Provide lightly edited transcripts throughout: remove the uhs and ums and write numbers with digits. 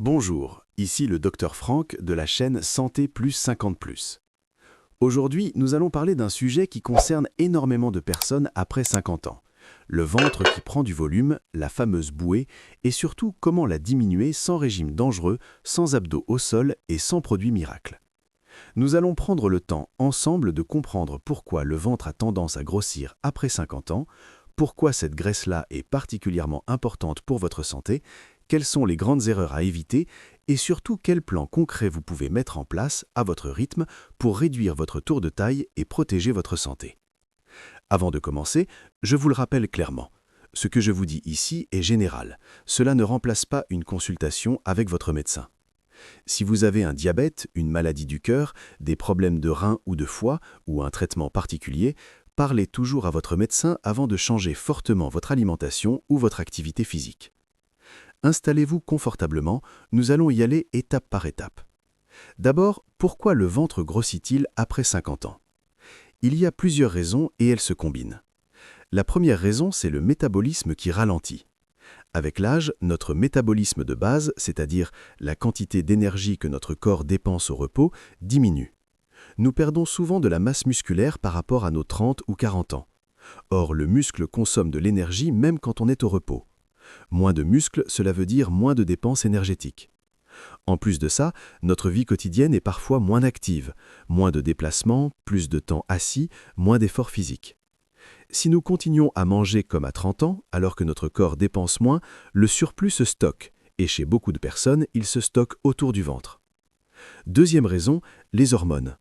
Bonjour, ici le docteur Franck de la chaîne Santé Plus 50+. Aujourd'hui, nous allons parler d'un sujet qui concerne énormément de personnes après 50 ans. Le ventre qui prend du volume, la fameuse bouée, et surtout comment la diminuer sans régime dangereux, sans abdos au sol et sans produit miracle. Nous allons prendre le temps ensemble de comprendre pourquoi le ventre a tendance à grossir après 50 ans, pourquoi cette graisse-là est particulièrement importante pour votre santé, quelles sont les grandes erreurs à éviter et surtout quels plans concrets vous pouvez mettre en place à votre rythme pour réduire votre tour de taille et protéger votre santé. Avant de commencer, je vous le rappelle clairement, ce que je vous dis ici est général. Cela ne remplace pas une consultation avec votre médecin. Si vous avez un diabète, une maladie du cœur, des problèmes de reins ou de foie ou un traitement particulier, parlez toujours à votre médecin avant de changer fortement votre alimentation ou votre activité physique. Installez-vous confortablement, nous allons y aller étape par étape. D'abord, pourquoi le ventre grossit-il après 50 ans? Il y a plusieurs raisons et elles se combinent. La première raison, c'est le métabolisme qui ralentit. Avec l'âge, notre métabolisme de base, c'est-à-dire la quantité d'énergie que notre corps dépense au repos, diminue. Nous perdons souvent de la masse musculaire par rapport à nos 30 ou 40 ans. Or, le muscle consomme de l'énergie même quand on est au repos. Moins de muscles, cela veut dire moins de dépenses énergétiques. En plus de ça, notre vie quotidienne est parfois moins active, moins de déplacements, plus de temps assis, moins d'efforts physiques. Si nous continuons à manger comme à 30 ans, alors que notre corps dépense moins, le surplus se stocke, et chez beaucoup de personnes, il se stocke autour du ventre. Deuxième raison, les hormones.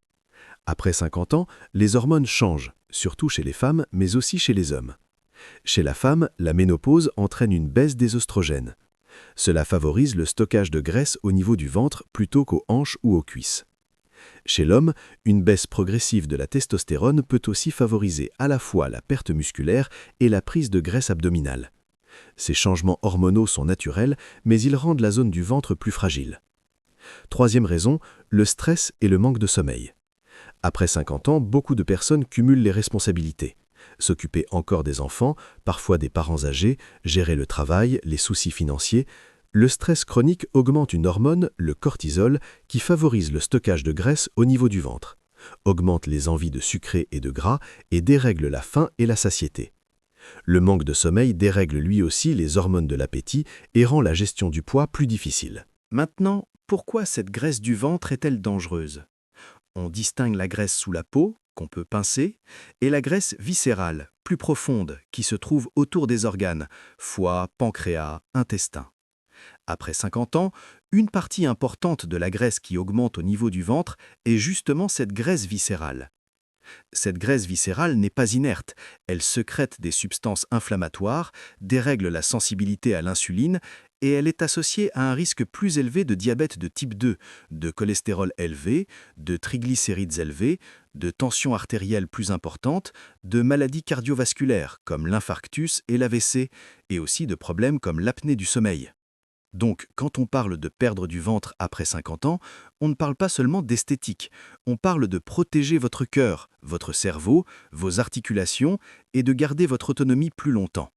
Après 50 ans, les hormones changent, surtout chez les femmes, mais aussi chez les hommes. Chez la femme, la ménopause entraîne une baisse des oestrogènes. Cela favorise le stockage de graisse au niveau du ventre plutôt qu'aux hanches ou aux cuisses. Chez l'homme, une baisse progressive de la testostérone peut aussi favoriser à la fois la perte musculaire et la prise de graisse abdominale. Ces changements hormonaux sont naturels, mais ils rendent la zone du ventre plus fragile. Troisième raison, le stress et le manque de sommeil. Après 50 ans, beaucoup de personnes cumulent les responsabilités. S'occuper encore des enfants, parfois des parents âgés, gérer le travail, les soucis financiers. Le stress chronique augmente une hormone, le cortisol, qui favorise le stockage de graisse au niveau du ventre, augmente les envies de sucré et de gras et dérègle la faim et la satiété. Le manque de sommeil dérègle lui aussi les hormones de l'appétit et rend la gestion du poids plus difficile. Maintenant, pourquoi cette graisse du ventre est-elle dangereuse? On distingue la graisse sous la peau, qu'on peut pincer, et la graisse viscérale, plus profonde, qui se trouve autour des organes, foie, pancréas, intestin. Après 50 ans, une partie importante de la graisse qui augmente au niveau du ventre est justement cette graisse viscérale. Cette graisse viscérale n'est pas inerte, elle sécrète des substances inflammatoires, dérègle la sensibilité à l'insuline et elle est associée à un risque plus élevé de diabète de type 2, de cholestérol élevé, de triglycérides élevés, de tension artérielle plus importante, de maladies cardiovasculaires comme l'infarctus et l'AVC et aussi de problèmes comme l'apnée du sommeil. Donc, quand on parle de perdre du ventre après 50 ans, on ne parle pas seulement d'esthétique, on parle de protéger votre cœur, votre cerveau, vos articulations et de garder votre autonomie plus longtemps.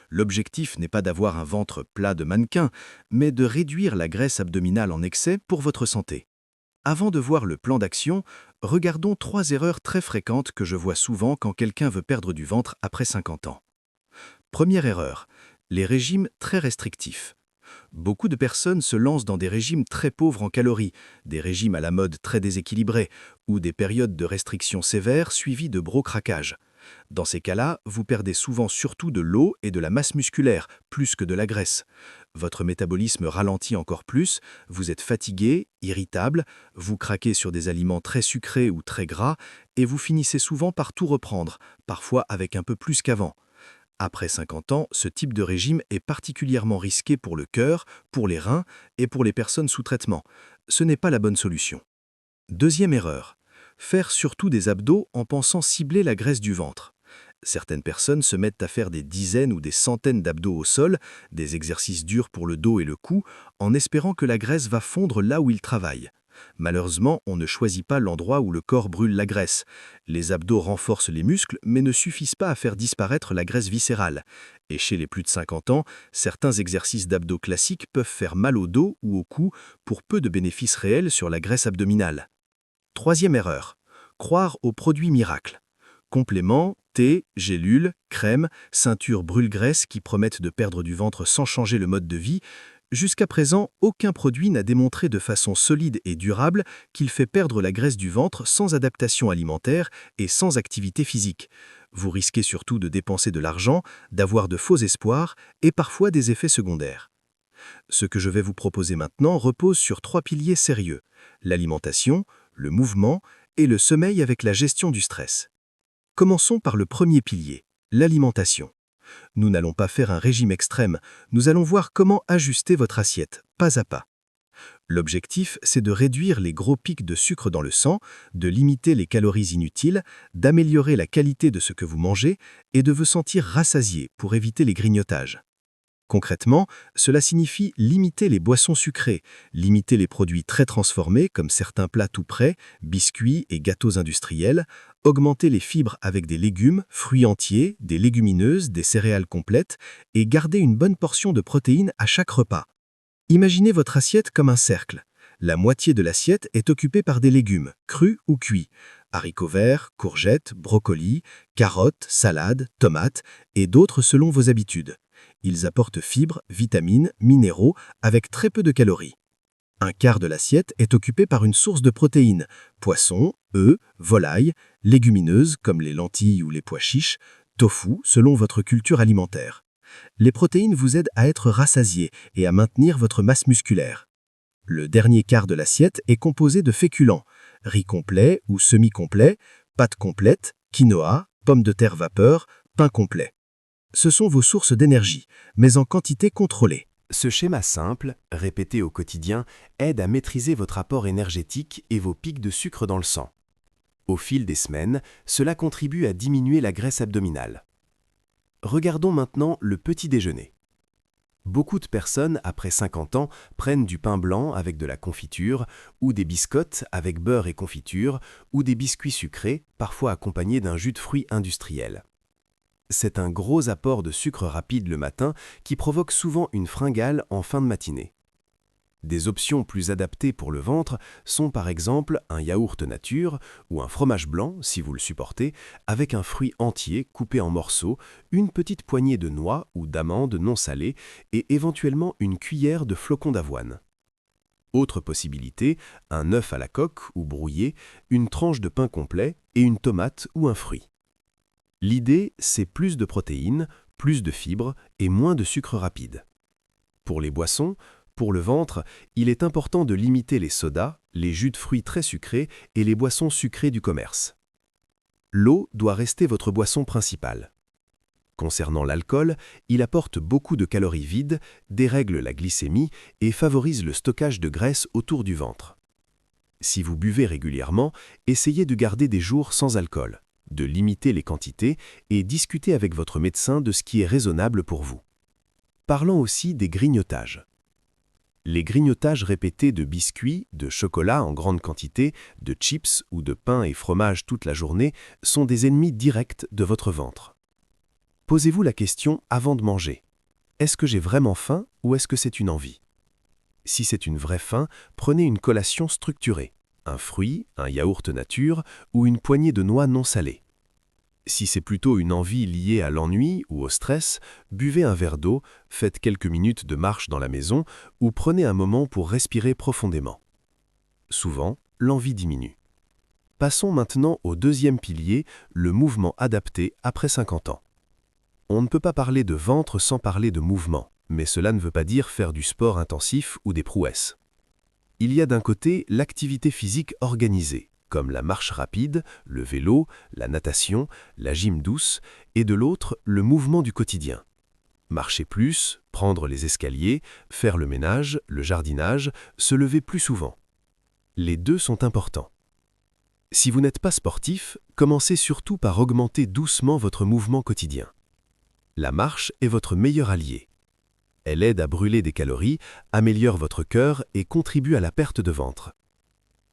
L'objectif n'est pas d'avoir un ventre plat de mannequin, mais de réduire la graisse abdominale en excès pour votre santé. Avant de voir le plan d'action, regardons 3 erreurs très fréquentes que je vois souvent quand quelqu'un veut perdre du ventre après 50 ans. Première erreur, les régimes très restrictifs. Beaucoup de personnes se lancent dans des régimes très pauvres en calories, des régimes à la mode très déséquilibrés, ou des périodes de restriction sévères suivies de gros craquages. Dans ces cas-là, vous perdez souvent surtout de l'eau et de la masse musculaire, plus que de la graisse. Votre métabolisme ralentit encore plus, vous êtes fatigué, irritable, vous craquez sur des aliments très sucrés ou très gras, et vous finissez souvent par tout reprendre, parfois avec un peu plus qu'avant. Après 50 ans, ce type de régime est particulièrement risqué pour le cœur, pour les reins et pour les personnes sous traitement. Ce n'est pas la bonne solution. Deuxième erreur, faire surtout des abdos en pensant cibler la graisse du ventre. Certaines personnes se mettent à faire des dizaines ou des centaines d'abdos au sol, des exercices durs pour le dos et le cou, en espérant que la graisse va fondre là où ils travaillent. Malheureusement, on ne choisit pas l'endroit où le corps brûle la graisse. Les abdos renforcent les muscles, mais ne suffisent pas à faire disparaître la graisse viscérale. Et chez les plus de 50 ans, certains exercices d'abdos classiques peuvent faire mal au dos ou au cou pour peu de bénéfices réels sur la graisse abdominale. Troisième erreur, croire aux produits miracles. Compléments, thé, gélules, crèmes, ceintures brûle-graisse qui promettent de perdre du ventre sans changer le mode de vie. Jusqu'à présent, aucun produit n'a démontré de façon solide et durable qu'il fait perdre la graisse du ventre sans adaptation alimentaire et sans activité physique. Vous risquez surtout de dépenser de l'argent, d'avoir de faux espoirs et parfois des effets secondaires. Ce que je vais vous proposer maintenant repose sur 3 piliers sérieux: l'alimentation, le mouvement et le sommeil avec la gestion du stress. Commençons par le premier pilier, l'alimentation. Nous n'allons pas faire un régime extrême, nous allons voir comment ajuster votre assiette, pas à pas. L'objectif, c'est de réduire les gros pics de sucre dans le sang, de limiter les calories inutiles, d'améliorer la qualité de ce que vous mangez et de vous sentir rassasié pour éviter les grignotages. Concrètement, cela signifie limiter les boissons sucrées, limiter les produits très transformés comme certains plats tout prêts, biscuits et gâteaux industriels, augmenter les fibres avec des légumes, fruits entiers, des légumineuses, des céréales complètes et garder une bonne portion de protéines à chaque repas. Imaginez votre assiette comme un cercle. La moitié de l'assiette est occupée par des légumes, crus ou cuits, haricots verts, courgettes, brocolis, carottes, salades, tomates et d'autres selon vos habitudes. Ils apportent fibres, vitamines, minéraux, avec très peu de calories. Un quart de l'assiette est occupé par une source de protéines, poissons, œufs, volailles, légumineuses comme les lentilles ou les pois chiches, tofu selon votre culture alimentaire. Les protéines vous aident à être rassasié et à maintenir votre masse musculaire. Le dernier quart de l'assiette est composé de féculents, riz complet ou semi-complet, pâtes complètes, quinoa, pommes de terre vapeur, pain complet. Ce sont vos sources d'énergie, mais en quantité contrôlée. Ce schéma simple, répété au quotidien, aide à maîtriser votre apport énergétique et vos pics de sucre dans le sang. Au fil des semaines, cela contribue à diminuer la graisse abdominale. Regardons maintenant le petit déjeuner. Beaucoup de personnes, après 50 ans, prennent du pain blanc avec de la confiture, ou des biscottes avec beurre et confiture, ou des biscuits sucrés, parfois accompagnés d'un jus de fruits industriel. C'est un gros apport de sucre rapide le matin qui provoque souvent une fringale en fin de matinée. Des options plus adaptées pour le ventre sont par exemple un yaourt nature ou un fromage blanc, si vous le supportez, avec un fruit entier coupé en morceaux, une petite poignée de noix ou d'amandes non salées et éventuellement une cuillère de flocons d'avoine. Autre possibilité, un œuf à la coque ou brouillé, une tranche de pain complet et une tomate ou un fruit. L'idée, c'est plus de protéines, plus de fibres et moins de sucre rapide. Pour les boissons, pour le ventre, il est important de limiter les sodas, les jus de fruits très sucrés et les boissons sucrées du commerce. L'eau doit rester votre boisson principale. Concernant l'alcool, il apporte beaucoup de calories vides, dérègle la glycémie et favorise le stockage de graisse autour du ventre. Si vous buvez régulièrement, essayez de garder des jours sans alcool, de limiter les quantités et discuter avec votre médecin de ce qui est raisonnable pour vous. Parlons aussi des grignotages. Les grignotages répétés de biscuits, de chocolat en grande quantité, de chips ou de pain et fromage toute la journée sont des ennemis directs de votre ventre. Posez-vous la question avant de manger. Est-ce que j'ai vraiment faim ou est-ce que c'est une envie? Si c'est une vraie faim, prenez une collation structurée, un fruit, un yaourt nature ou une poignée de noix non salées. Si c'est plutôt une envie liée à l'ennui ou au stress, buvez un verre d'eau, faites quelques minutes de marche dans la maison ou prenez un moment pour respirer profondément. Souvent, l'envie diminue. Passons maintenant au deuxième pilier, le mouvement adapté après 50 ans. On ne peut pas parler de ventre sans parler de mouvement, mais cela ne veut pas dire faire du sport intensif ou des prouesses. Il y a d'un côté l'activité physique organisée, comme la marche rapide, le vélo, la natation, la gym douce, et de l'autre, le mouvement du quotidien. Marcher plus, prendre les escaliers, faire le ménage, le jardinage, se lever plus souvent. Les deux sont importants. Si vous n'êtes pas sportif, commencez surtout par augmenter doucement votre mouvement quotidien. La marche est votre meilleur allié. Elle aide à brûler des calories, améliore votre cœur et contribue à la perte de ventre.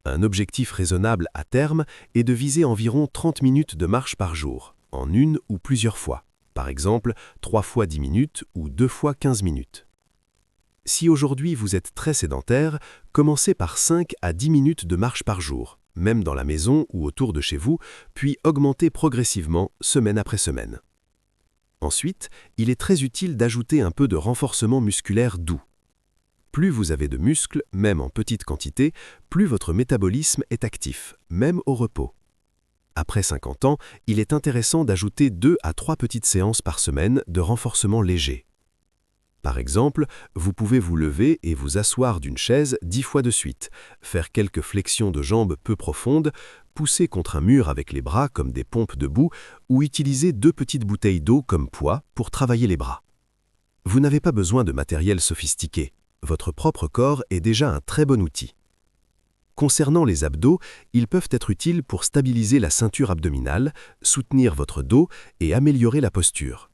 Un objectif raisonnable à terme est de viser environ 30 minutes de marche par jour, en une ou plusieurs fois. Par exemple, 3 fois 10 minutes ou 2 fois 15 minutes. Si aujourd'hui vous êtes très sédentaire, commencez par 5 à 10 minutes de marche par jour, même dans la maison ou autour de chez vous, puis augmentez progressivement semaine après semaine. Ensuite, il est très utile d'ajouter un peu de renforcement musculaire doux. Plus vous avez de muscles, même en petite quantité, plus votre métabolisme est actif, même au repos. Après 50 ans, il est intéressant d'ajouter 2 à 3 petites séances par semaine de renforcement léger. Par exemple, vous pouvez vous lever et vous asseoir d'une chaise 10 fois de suite, faire quelques flexions de jambes peu profondes, pousser contre un mur avec les bras comme des pompes debout ou utiliser 2 petites bouteilles d'eau comme poids pour travailler les bras. Vous n'avez pas besoin de matériel sophistiqué. Votre propre corps est déjà un très bon outil. Concernant les abdos, ils peuvent être utiles pour stabiliser la ceinture abdominale, soutenir votre dos et améliorer la posture.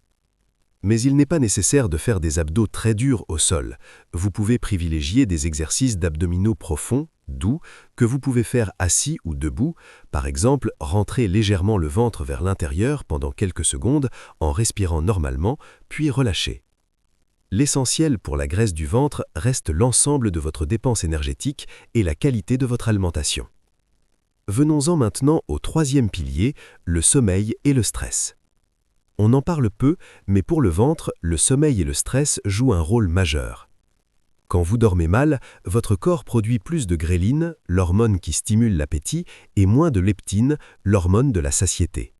Mais il n'est pas nécessaire de faire des abdos très durs au sol. Vous pouvez privilégier des exercices d'abdominaux profonds, doux, que vous pouvez faire assis ou debout. Par exemple, rentrer légèrement le ventre vers l'intérieur pendant quelques secondes en respirant normalement, puis relâcher. L'essentiel pour la graisse du ventre reste l'ensemble de votre dépense énergétique et la qualité de votre alimentation. Venons-en maintenant au troisième pilier, le sommeil et le stress. On en parle peu, mais pour le ventre, le sommeil et le stress jouent un rôle majeur. Quand vous dormez mal, votre corps produit plus de gréline, l'hormone qui stimule l'appétit, et moins de leptine, l'hormone de la satiété.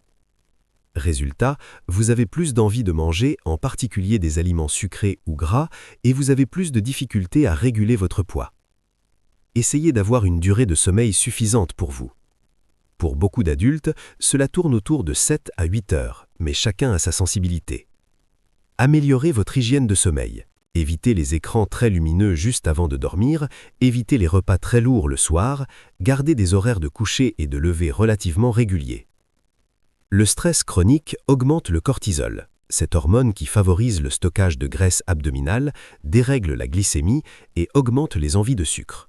Résultat, vous avez plus d'envie de manger, en particulier des aliments sucrés ou gras, et vous avez plus de difficultés à réguler votre poids. Essayez d'avoir une durée de sommeil suffisante pour vous. Pour beaucoup d'adultes, cela tourne autour de 7 à 8 heures, mais chacun a sa sensibilité. Améliorez votre hygiène de sommeil. Évitez les écrans très lumineux juste avant de dormir, évitez les repas très lourds le soir, gardez des horaires de coucher et de lever relativement réguliers. Le stress chronique augmente le cortisol, cette hormone qui favorise le stockage de graisse abdominale, dérègle la glycémie et augmente les envies de sucre.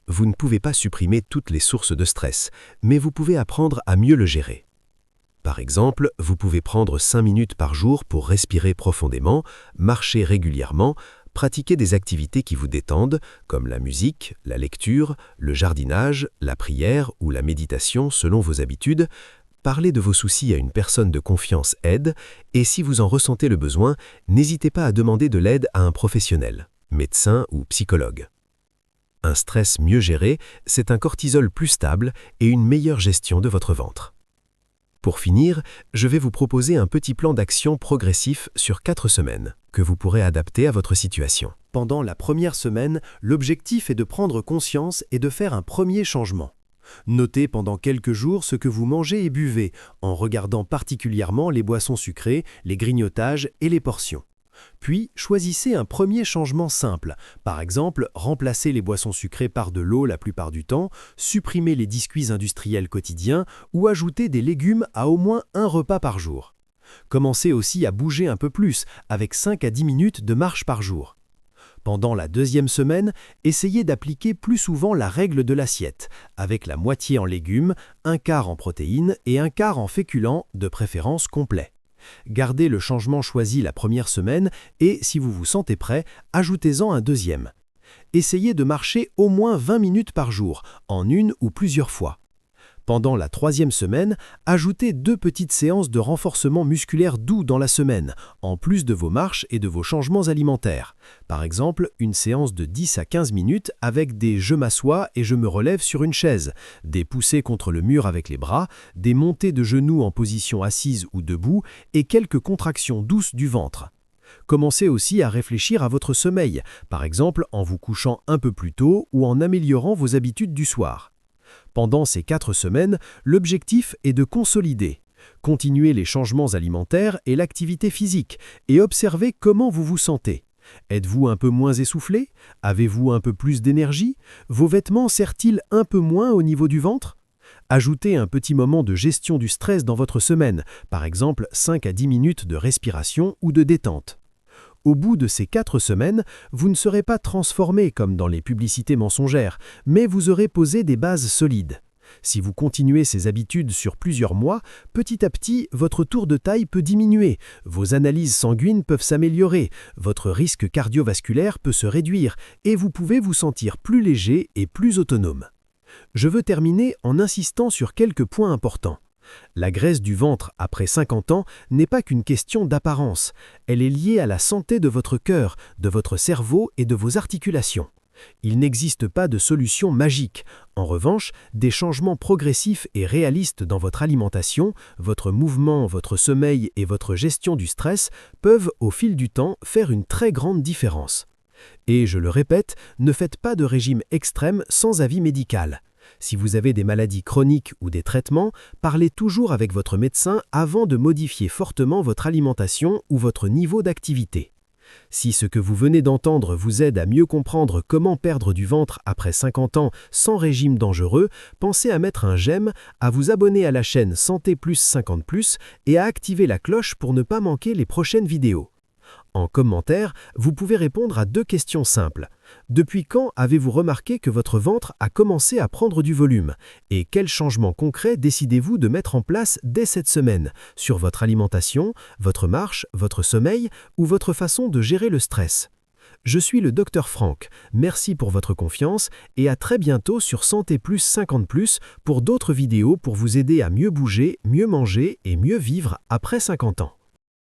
Vous ne pouvez pas supprimer toutes les sources de stress, mais vous pouvez apprendre à mieux le gérer. Par exemple, vous pouvez prendre 5 minutes par jour pour respirer profondément, marcher régulièrement, pratiquer des activités qui vous détendent, comme la musique, la lecture, le jardinage, la prière ou la méditation selon vos habitudes. Parler de vos soucis à une personne de confiance aide, et si vous en ressentez le besoin, n'hésitez pas à demander de l'aide à un professionnel, médecin ou psychologue. Un stress mieux géré, c'est un cortisol plus stable et une meilleure gestion de votre ventre. Pour finir, je vais vous proposer un petit plan d'action progressif sur 4 semaines, que vous pourrez adapter à votre situation. Pendant la première semaine, l'objectif est de prendre conscience et de faire un premier changement. Notez pendant quelques jours ce que vous mangez et buvez, en regardant particulièrement les boissons sucrées, les grignotages et les portions. Puis, choisissez un premier changement simple. Par exemple, remplacez les boissons sucrées par de l'eau la plupart du temps, supprimez les biscuits industriels quotidiens ou ajoutez des légumes à au moins un repas par jour. Commencez aussi à bouger un peu plus, avec 5 à 10 minutes de marche par jour. Pendant la deuxième semaine, essayez d'appliquer plus souvent la règle de l'assiette, avec la moitié en légumes, un quart en protéines et un quart en féculents, de préférence complets. Gardez le changement choisi la première semaine et, si vous vous sentez prêt, ajoutez-en un deuxième. Essayez de marcher au moins 20 minutes par jour, en une ou plusieurs fois. Pendant la troisième semaine, ajoutez 2 petites séances de renforcement musculaire doux dans la semaine, en plus de vos marches et de vos changements alimentaires. Par exemple, une séance de 10 à 15 minutes avec des « je m'assois et je me relève sur une chaise », des poussées contre le mur avec les bras, des montées de genoux en position assise ou debout et quelques contractions douces du ventre. Commencez aussi à réfléchir à votre sommeil, par exemple en vous couchant un peu plus tôt ou en améliorant vos habitudes du soir. Pendant ces 4 semaines, l'objectif est de consolider. Continuez les changements alimentaires et l'activité physique et observez comment vous vous sentez. Êtes-vous un peu moins essoufflé? Avez-vous un peu plus d'énergie? Vos vêtements serrent-ils un peu moins au niveau du ventre? Ajoutez un petit moment de gestion du stress dans votre semaine, par exemple 5 à 10 minutes de respiration ou de détente. Au bout de ces 4 semaines, vous ne serez pas transformé comme dans les publicités mensongères, mais vous aurez posé des bases solides. Si vous continuez ces habitudes sur plusieurs mois, petit à petit, votre tour de taille peut diminuer, vos analyses sanguines peuvent s'améliorer, votre risque cardiovasculaire peut se réduire et vous pouvez vous sentir plus léger et plus autonome. Je veux terminer en insistant sur quelques points importants. La graisse du ventre après 50 ans n'est pas qu'une question d'apparence, elle est liée à la santé de votre cœur, de votre cerveau et de vos articulations. Il n'existe pas de solution magique. En revanche, des changements progressifs et réalistes dans votre alimentation, votre mouvement, votre sommeil et votre gestion du stress peuvent, au fil du temps, faire une très grande différence. Et je le répète, ne faites pas de régime extrême sans avis médical. Si vous avez des maladies chroniques ou des traitements, parlez toujours avec votre médecin avant de modifier fortement votre alimentation ou votre niveau d'activité. Si ce que vous venez d'entendre vous aide à mieux comprendre comment perdre du ventre après 50 ans sans régime dangereux, pensez à mettre un j'aime, à vous abonner à la chaîne Santé Plus 50+ et à activer la cloche pour ne pas manquer les prochaines vidéos. En commentaire, vous pouvez répondre à 2 questions simples. Depuis quand avez-vous remarqué que votre ventre a commencé à prendre du volume? Et quels changements concrets décidez-vous de mettre en place dès cette semaine sur votre alimentation, votre marche, votre sommeil ou votre façon de gérer le stress? Je suis le Dr Franck, merci pour votre confiance et à très bientôt sur Santé Plus 50+ pour d'autres vidéos pour vous aider à mieux bouger, mieux manger et mieux vivre après 50 ans.